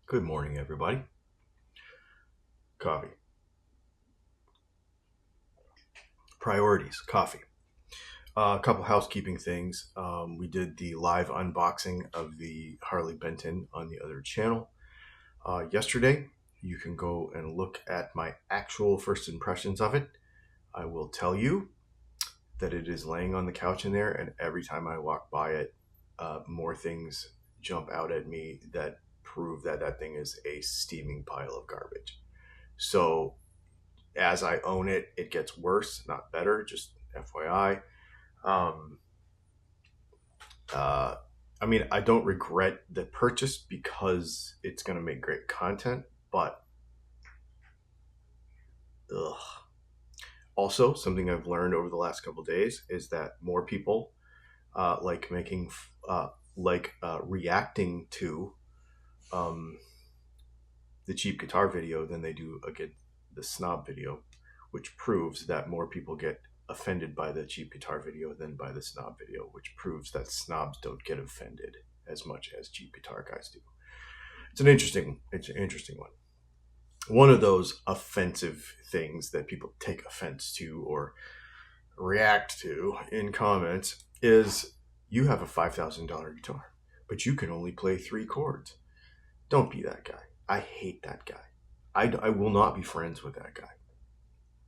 Good morning, everybody. Coffee. Priorities, coffee. A couple housekeeping things. We did the live unboxing of the Harley Benton on the other channel yesterday. You can go and look at my actual first impressions of it. I will tell you that it is laying on the couch in there, and every time I walk by it, more things jump out at me that prove that that thing is a steaming pile of garbage. So as I own it, it gets worse, not better, just FYI. I mean, I don't regret the purchase because it's going to make great content, but ugh. Also, something I've learned over the last couple of days is that more people like making, reacting to the cheap guitar video than they do again the snob video, which proves that more people get offended by the cheap guitar video than by the snob video, which proves that snobs don't get offended as much as cheap guitar guys do. It's an interesting one. One of those offensive things that people take offense to or react to in comments is you have a $5,000 guitar, but you can only play 3 chords. Don't be that guy. I hate that guy. I will not be friends with that guy.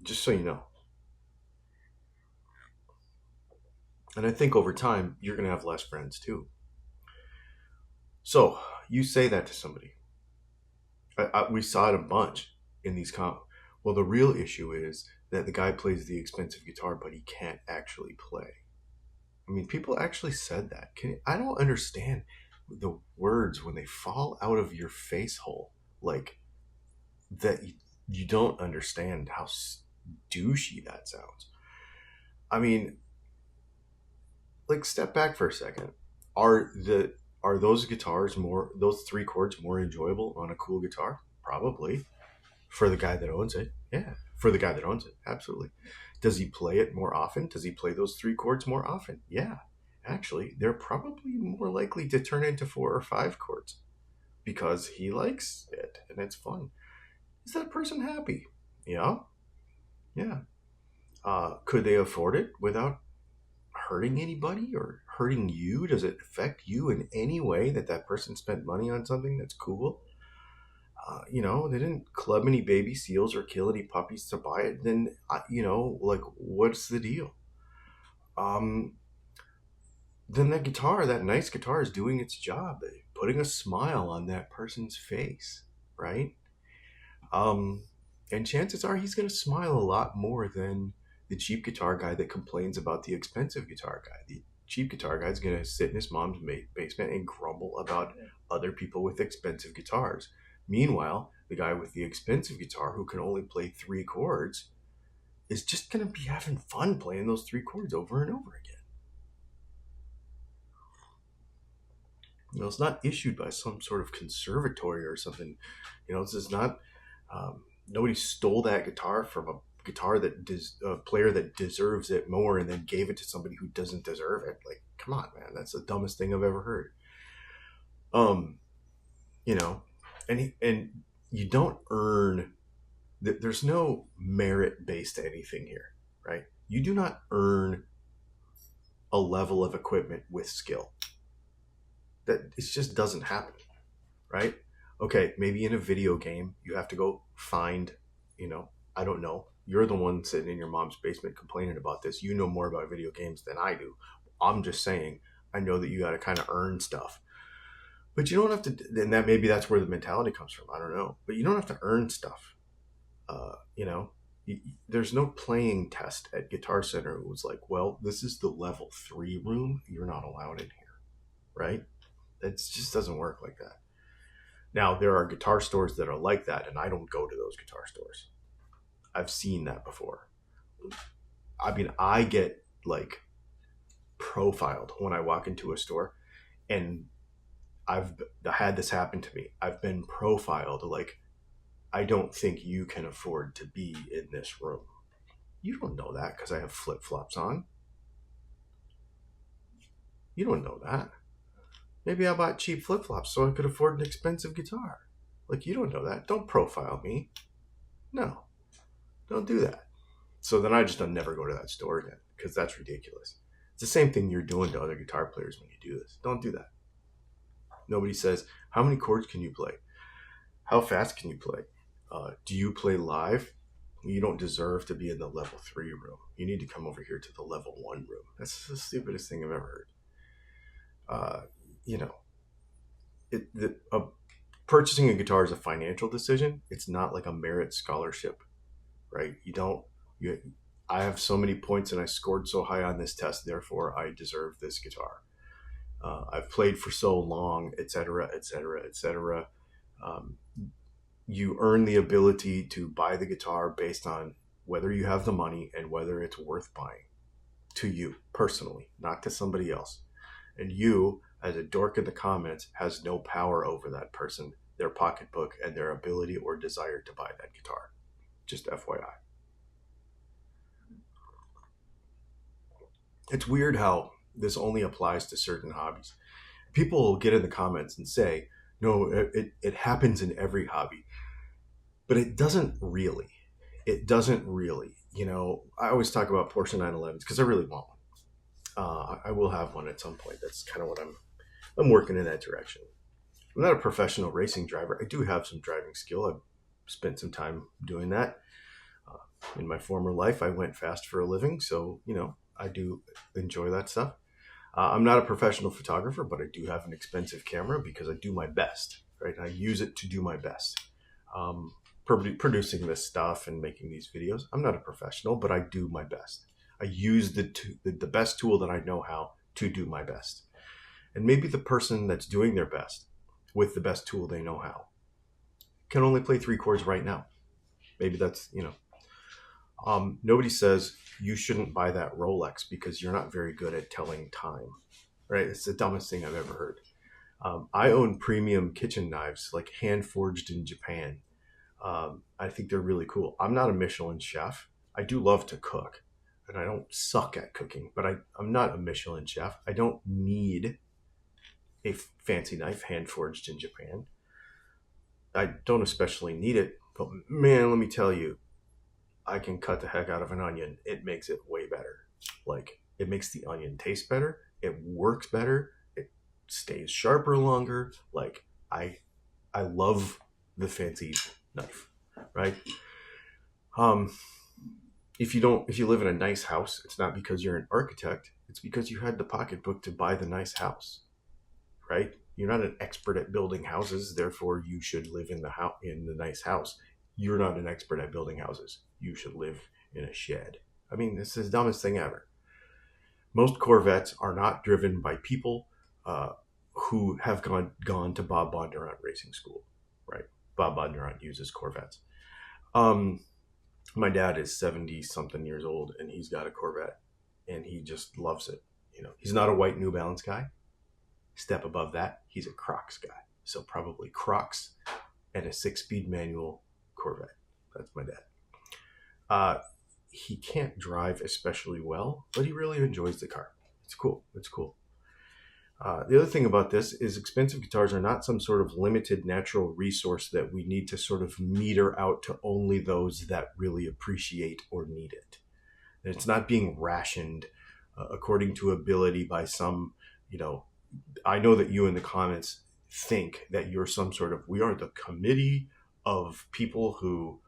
Just so you know. And I think over time, you're going to have less friends too. So you say that to somebody. We saw it a bunch in these comments. Well, the real issue is that the guy plays the expensive guitar, but he can't actually play. I mean, people actually said that. I don't understand the words when they fall out of your face hole. Like, that you don't understand how douchey that sounds. I mean, like, step back for a second. Are those guitars those 3 chords more enjoyable on a cool guitar? Probably. For the guy that owns it. Yeah. For the guy that owns it. Absolutely. Does he play it more often? Does he play those 3 chords more often? Yeah. Actually, they're probably more likely to turn into 4 or 5 chords because he likes it and it's fun. Is that person happy? Yeah. Yeah. Could they afford it without hurting anybody or hurting you? Does it affect you in any way that person spent money on something that's cool? They didn't club any baby seals or kill any puppies to buy it. Then, what's the deal? Then that nice guitar is doing its job, putting a smile on that person's face, right? And chances are he's going to smile a lot more than the cheap guitar guy that complains about the expensive guitar guy. The cheap guitar guy is going to sit in his mom's basement and grumble about other people with expensive guitars. Meanwhile, the guy with the expensive guitar who can only play 3 chords is just going to be having fun playing those 3 chords over and over again. It's not issued by some sort of conservatory or something. This is not... nobody stole that guitar from a player that deserves it more and then gave it to somebody who doesn't deserve it. Like, come on, man, that's the dumbest thing I've ever heard. And you don't earn that. There's no merit based to anything here, right? You do not earn a level of equipment with skill. That it just doesn't happen, right? Okay, maybe in a video game, you have to go find, I don't know. You're the one sitting in your mom's basement complaining about this. You know more about video games than I do. I'm just saying, I know that you got to kind of earn stuff. But you don't have to, and maybe that's where the mentality comes from. I don't know. But you don't have to earn stuff. There's no playing test at Guitar Center. It was like, well, this is the level 3 room. You're not allowed in here, right? It just doesn't work like that. Now, there are guitar stores that are like that, and I don't go to those guitar stores. I've seen that before. I mean, I get, profiled when I walk into a store, and I've had this happen to me. I've been profiled, I don't think you can afford to be in this room. You don't know that because I have flip-flops on. You don't know that. Maybe I bought cheap flip-flops so I could afford an expensive guitar. Like, you don't know that. Don't profile me. No, don't do that. So then I just don't never go to that store again because that's ridiculous. It's the same thing you're doing to other guitar players when you do this. Don't do that. Nobody says, how many chords can you play? How fast can you play? Do you play live? You don't deserve to be in the level 3 room. You need to come over here to the level 1 room. That's the stupidest thing I've ever heard. You know, purchasing a guitar is a financial decision. It's not like a merit scholarship, right? I have so many points and I scored so high on this test, therefore I deserve this guitar. I've played for so long, etc., etc., etc. You earn the ability to buy the guitar based on whether you have the money and whether it's worth buying to you personally, not to somebody else. And you, as a dork in the comments, has no power over that person, their pocketbook, and their ability or desire to buy that guitar. Just FYI. It's weird how this only applies to certain hobbies. People will get in the comments and say, no, it happens in every hobby. But it doesn't really. It doesn't really. You know, I always talk about Porsche 911s because I really want one. I will have one at some point. That's kind of what I'm working in that direction. I'm not a professional racing driver. I do have some driving skill. I've spent some time doing that. In my former life, I went fast for a living. So, you know, I do enjoy that stuff. I'm not a professional photographer, but I do have an expensive camera because I do my best, right? I use it to do my best. Producing this stuff and making these videos. I'm not a professional, but I do my best. I use the best tool that I know how to do my best. And maybe the person that's doing their best with the best tool they know how can only play 3 chords right now. Maybe that's, you know. Nobody says you shouldn't buy that Rolex because you're not very good at telling time, right? It's the dumbest thing I've ever heard. I own premium kitchen knives, like hand forged in Japan. I think they're really cool. I'm not a Michelin chef. I do love to cook, and I don't suck at cooking, but I'm not a Michelin chef. I don't need a fancy knife hand forged in Japan. I don't especially need it, but man, let me tell you, I can cut the heck out of an onion. It makes it way better. Like, it makes the onion taste better. It works better. It stays sharper longer. Like, I love the fancy knife, right? If you live in a nice house, it's not because you're an architect. It's because you had the pocketbook to buy the nice house, right? You're not an expert at building houses, therefore you should live in the nice house. You're not an expert at building houses. You should live in a shed. I mean, this is the dumbest thing ever. Most Corvettes are not driven by people who have gone to Bob Bondurant Racing School, right? Bob Bondurant uses Corvettes. My dad is 70-something years old, and he's got a Corvette, and he just loves it. You know, he's not a white New Balance guy. Step above that, he's a Crocs guy. So probably Crocs and a 6-speed manual Corvette. That's my dad. He can't drive especially well, but he really enjoys the car. It's cool. It's cool. The other thing about this is expensive guitars are not some sort of limited natural resource that we need to sort of meter out to only those that really appreciate or need it. And it's not being rationed according to ability by some, you know, I know that you in the comments think that you're some sort of, we are the committee of people who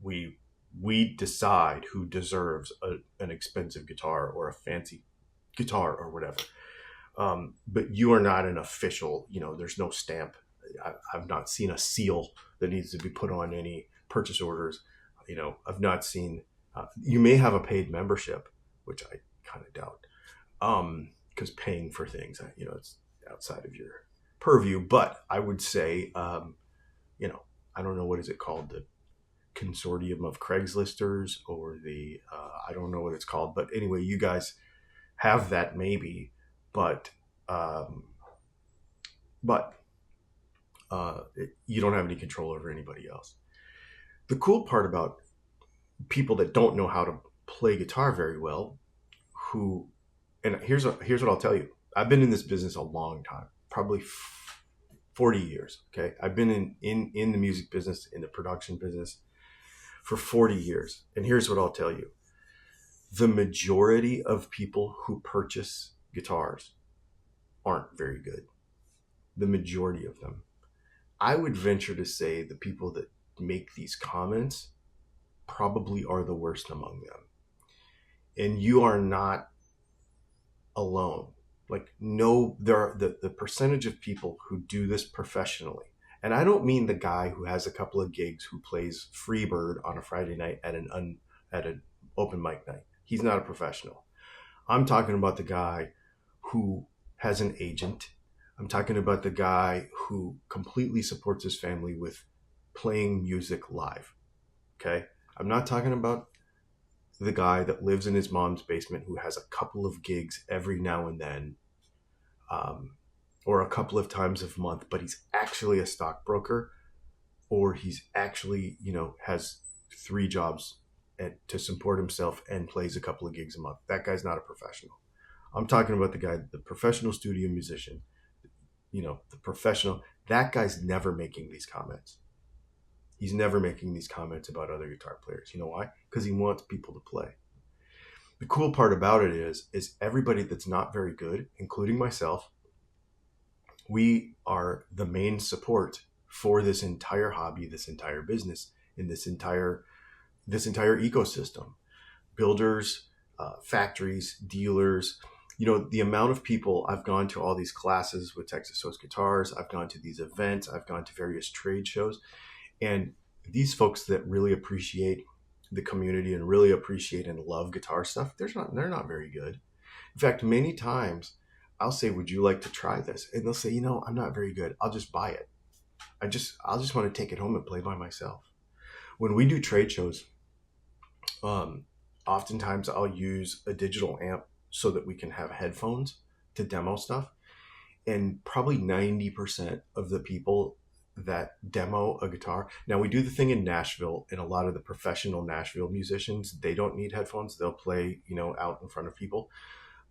we decide who deserves an expensive guitar or a fancy guitar or whatever. But you are not an official, you know, there's no stamp. I've not seen a seal that needs to be put on any purchase orders. You know, I've not seen, you may have a paid membership, which I kind of doubt, because paying for things, you know, it's outside of your purview. But I would say, you know, I don't know, what is it called? The consortium of Craigslisters or the, I don't know what it's called. But anyway, you guys have that maybe. But you don't have any control over anybody else. The cool part about people that don't know how to play guitar very well, and here's what I'll tell you. I've been in this business a long time, probably 40 years. Okay. I've been in the music business, in the production business for 40 years. And here's what I'll tell you. The majority of people who purchase guitars aren't very good. The majority of them. I would venture to say the people that make these comments probably are the worst among them. And you are not alone. Like, no, there are the percentage of people who do this professionally. And I don't mean the guy who has a couple of gigs who plays Freebird on a Friday night at an open mic night. He's not a professional. I'm talking about the guy who has an agent. I'm talking about the guy who completely supports his family with playing music live. Okay? I'm not talking about the guy that lives in his mom's basement who has a couple of gigs every now and then, or a couple of times a month, but he's actually a stockbroker, or he's actually, has 3 jobs to support himself and plays a couple of gigs a month. That guy's not a professional. I'm talking about the professional studio musician, the professional. That guy's never making these comments. He's never making these comments about other guitar players. You know why? Because he wants people to play. The cool part about it is everybody that's not very good, including myself, we are the main support for this entire hobby, this entire business, in this entire ecosystem. Builders, factories, dealers, the amount of people. I've gone to all these classes with Texas Host Guitars. I've gone to these events. I've gone to various trade shows. And these folks that really appreciate the community and really appreciate and love guitar stuff, they're not very good. In fact, many times I'll say, would you like to try this? And they'll say, I'm not very good. I'll just buy it. I'll just want to take it home and play by myself. When we do trade shows, oftentimes I'll use a digital amp so that we can have headphones to demo stuff. And probably 90% of the people that demo a guitar. Now, we do the thing in Nashville, and a lot of the professional Nashville musicians, they don't need headphones. They'll play, out in front of people.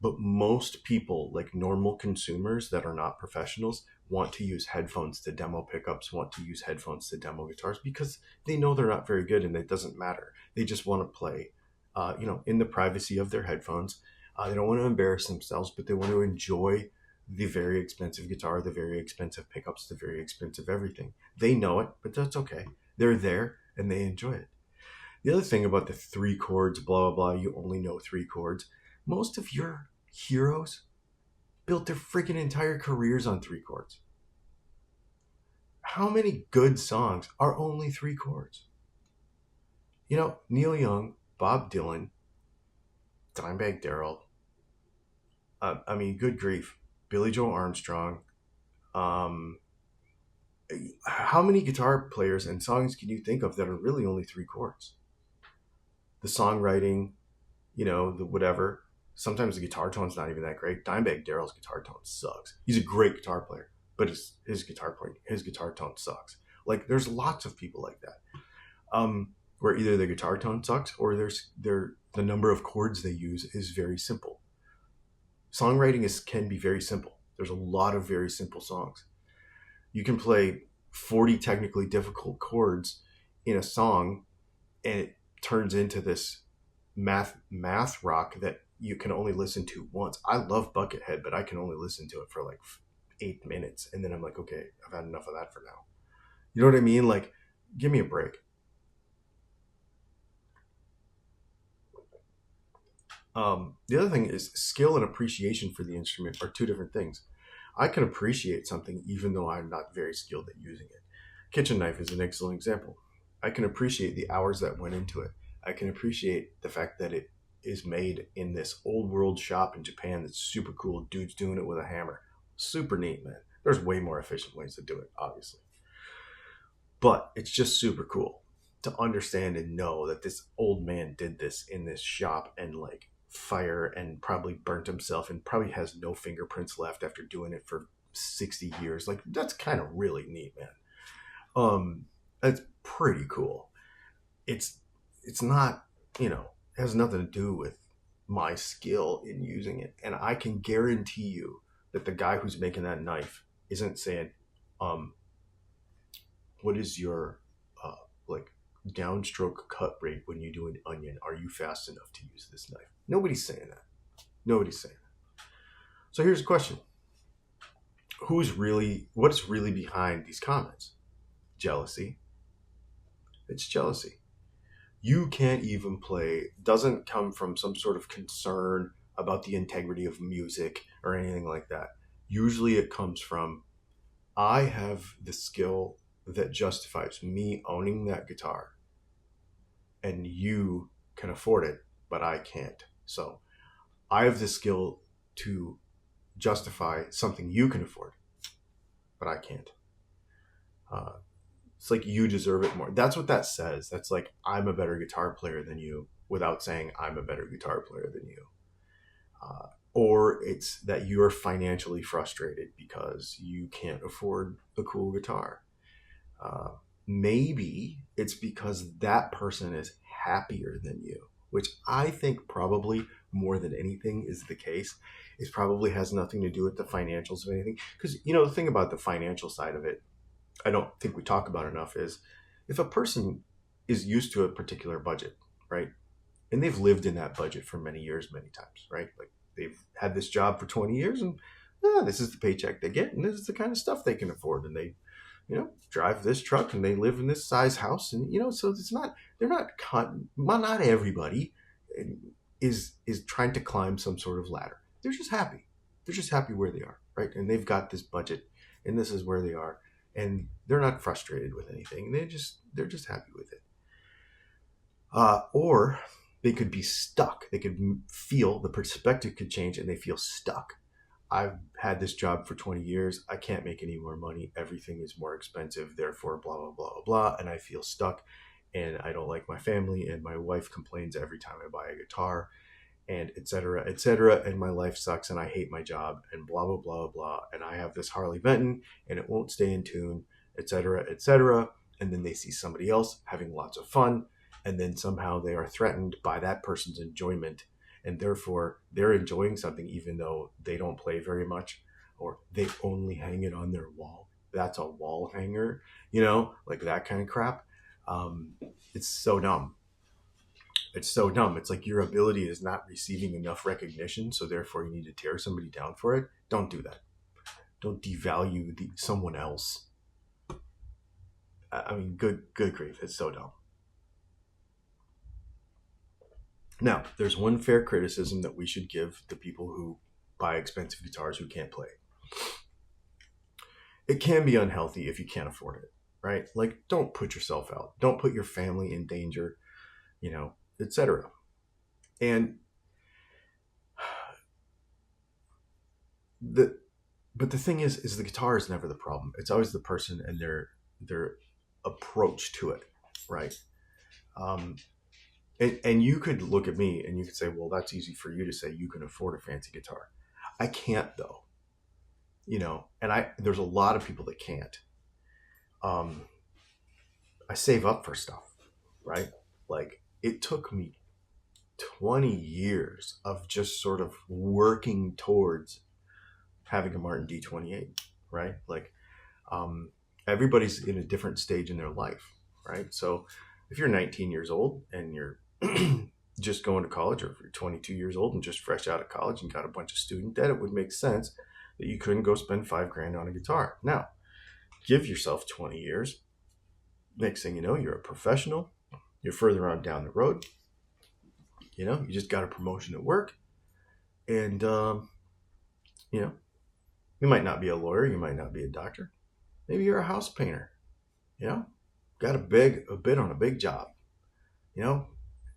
But most people, like normal consumers that are not professionals, want to use headphones to demo pickups, want to use headphones to demo guitars, because they know they're not very good and it doesn't matter. They just want to play, in the privacy of their headphones. They don't want to embarrass themselves, but they want to enjoy the very expensive guitar, the very expensive pickups, the very expensive everything. They know it, but that's okay. They're there and they enjoy it. The other thing about the 3 chords, blah, blah, blah, you only know 3 chords. Most of your heroes built their freaking entire careers on 3 chords. How many good songs are only 3 chords? Neil Young, Bob Dylan, Dimebag Darrell, good grief, Billy Joe Armstrong. How many guitar players and songs can you think of that are really only 3 chords? The songwriting, the whatever. Sometimes the guitar tone's not even that great. Dimebag Darrell's guitar tone sucks. He's a great guitar player, but his guitar tone sucks. Like, there's lots of people like that, where either the guitar tone sucks or the number of chords they use is very simple. Songwriting can be very simple. There's a lot of very simple songs. You can play 40 technically difficult chords in a song, and it turns into this math rock that you can only listen to once. I love Buckethead, but I can only listen to it for like 8 minutes, and then I'm like, okay, I've had enough of that for now. You know what I mean? Like, give me a break. The other thing is skill and appreciation for the instrument are 2 different things. I can appreciate something even though I'm not very skilled at using it. Kitchen knife is an excellent example. I can appreciate the hours that went into it. I can appreciate the fact that it is made in this old world shop in Japan that's super cool. Dude's doing it with a hammer. Super neat, man. There's way more efficient ways to do it, obviously. But it's just super cool to understand and know that this old man did this in this shop and like fire and probably burnt himself and probably has no fingerprints left after doing it for 60 years. Like, that's kind of really neat, man. That's pretty cool. It's not, it has nothing to do with my skill in using it. And I can guarantee you that the guy who's making that knife isn't saying, um, what is your like downstroke cut rate when you do an onion? Are you fast enough to use this knife? Nobody's saying that. Nobody's saying that. So here's a question. What's really behind these comments? Jealousy. It's jealousy. You can't even play, doesn't come from some sort of concern about the integrity of music or anything like that. Usually it comes from, I have the skill that justifies me owning that guitar, and you can afford it, but I can't. So I have the skill to justify something you can afford, but I can't. It's like you deserve it more. That's what that says. That's like, I'm a better guitar player than you, without saying I'm a better guitar player than you. Or it's that you're financially frustrated because you can't afford a cool guitar. Maybe it's because that person is happier than you, which I think probably more than anything is the case. It probably has nothing to do with the financials of anything. Because, the thing about the financial side of it, I don't think we talk about enough, is if a person is used to a particular budget, right? And they've lived in that budget for many years, many times, right? Like they've had this job for 20 years and this is the paycheck they get and this is the kind of stuff they can afford. And they, drive this truck and they live in this size house. And, so it's not, not everybody is trying to climb some sort of ladder. They're just happy. They're just happy where they are, right? And they've got this budget and this is where they are. And they're not frustrated with anything. They're just happy with it. Or they could be stuck. They could feel the perspective could change and they feel stuck. I've had this job for 20 years. I can't make any more money. Everything is more expensive. Therefore, blah, blah, blah, blah. And I feel stuck and I don't like my family. And my wife complains every time I buy a guitar and et cetera, et cetera. And my life sucks and I hate my job and blah, blah, blah, blah. And I have this Harley Benton and it won't stay in tune, et cetera, et cetera. And then they see somebody else having lots of fun. And then somehow they are threatened by that person's enjoyment. And therefore they're enjoying something even though they don't play very much or they only hang it on their wall. That's a wall hanger, like that kind of crap. It's so dumb. It's so dumb. It's like your ability is not receiving enough recognition, so therefore you need to tear somebody down for it. Don't do that. Don't devalue someone else. I mean, good grief. It's so dumb. Now, there's one fair criticism that we should give the people who buy expensive guitars who can't play. It can be unhealthy if you can't afford it, right? Like, don't put yourself out. Don't put your family in danger, etc. And but the thing is the guitar is never the problem. It's always the person and their approach to it, right? And you could look at me and you could say, well, that's easy for you to say. You can afford a fancy guitar. I can't though, and there's a lot of people that can't. I save up for stuff, right? Like it took me 20 years of just sort of working towards having a Martin D28, right? Like everybody's in a different stage in their life, right? So if you're 19 years old and you're just going to college, or if you're 22 years old and just fresh out of college and got a bunch of student debt, it would make sense that you couldn't go spend $5,000 on a guitar. Now, give yourself 20 years. Next thing you know, you're a professional. You're further on down the road. You just got a promotion at work. And, you might not be a lawyer. You might not be a doctor. Maybe you're a house painter. Got a bid on a big job.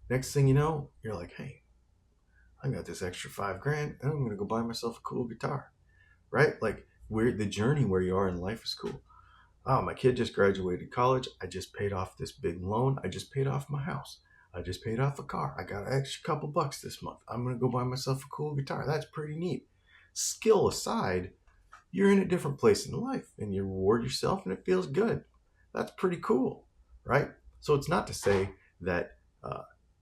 Next thing you know, you're like, hey, I got this extra $5,000 and I'm going to go buy myself a cool guitar, right? Like the journey where you are in life is cool. Oh, my kid just graduated college. I just paid off this big loan. I just paid off my house. I just paid off a car. I got an extra couple bucks this month. I'm going to go buy myself a cool guitar. That's pretty neat. Skill aside, you're in a different place in life and you reward yourself and it feels good. That's pretty cool, right? So it's not to say that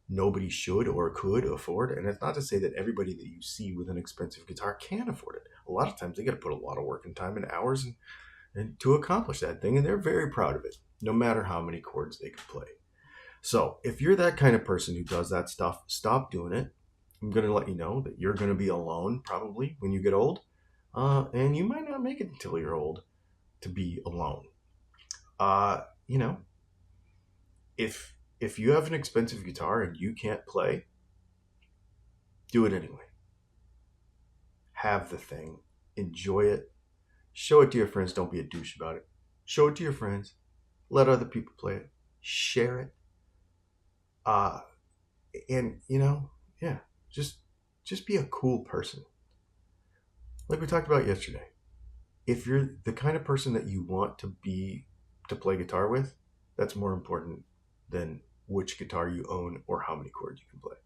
nobody should or could afford, and it's not to say that everybody that you see with an expensive guitar can afford it. A lot of times they got to put a lot of work and time and hours and to accomplish that thing, and they're very proud of it, no matter how many chords they can play. So if you're that kind of person who does that stuff, stop doing it. I'm going to let you know that you're going to be alone probably when you get old, and you might not make it until you're old to be alone. You know, if you have an expensive guitar and you can't play, do it anyway. Have the thing, enjoy it, show it to your friends. Don't be a douche about it. Show it to your friends. Let other people play it. Share it. And yeah, just be a cool person. Like we talked about yesterday. If you're the kind of person that you want to be to play guitar with, that's more important than which guitar you own or how many chords you can play.